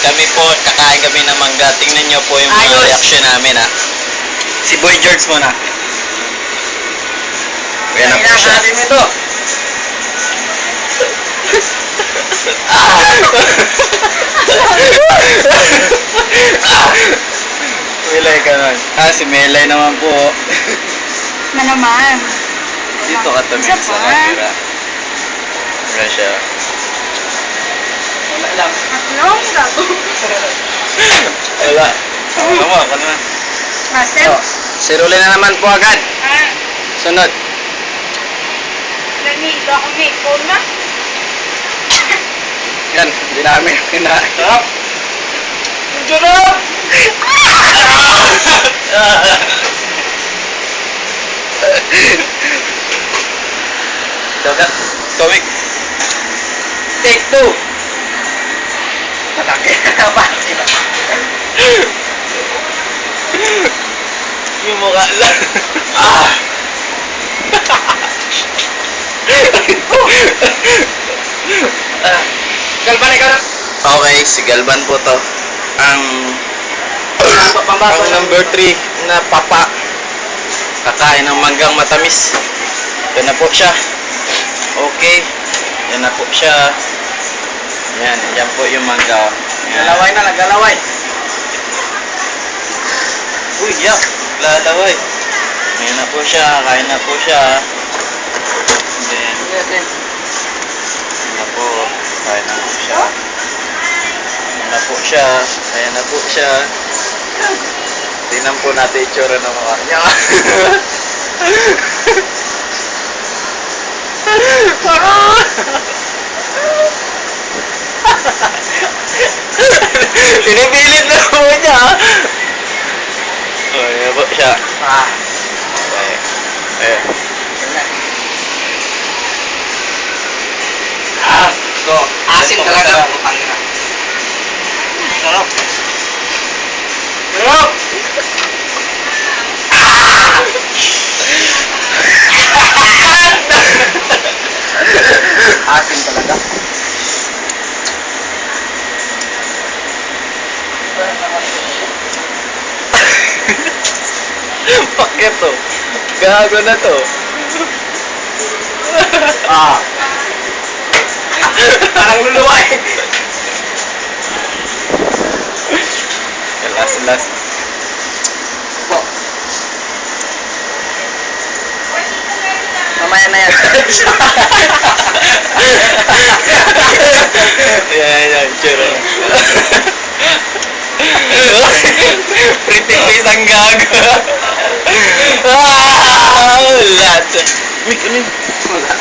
kami po, kakain kami ng mangga. Tingnan nyo po yung mga Ayos. reaction namin, ha. Si Boy George muna. Yan na po siya. Inahalim ito. Melay ka nun. Si Melay naman po. Na naman. Dito ka tumingin sa camera. Wala siya. Wala lang. Tatlong gago. Wala. Ano mo? Ano na? Master? Si Rule na naman po agad. Ah, Sunod. nanigo ako may phone na. Yan. Hindi namin kinain. Sarap. Sarap. Dagat. Komik. Take two. Patake na ba? Yung mukha lang. Galban ikaw na. Okay, si Galban po to. Ang Pambaso number 3 na papa. Kakain ng manggang matamis. Yan na po siya. Okay. Yan na po siya. Yan. Yan po yung mangga. Yan. Galaway na, naggalaway. Uy, yak. Lalaway. Yan na po siya. Kain na po siya. Then, yan na po. Kain na po siya. Yan na po siya. Ayan na po siya. Tingnan po natin yung itsura ng mukha niya. Pinipilit na po niya. Oh, yan po siya. Okay. Ayan. So, asin talaga. Sarap. Sarap. Asin talaga. Bakit to? Gago na to. Parang luluway. Last. Mamaya na yan. Yan, tsura. Pretty face ang gago. Lahat. Mik, ano yun? Wala.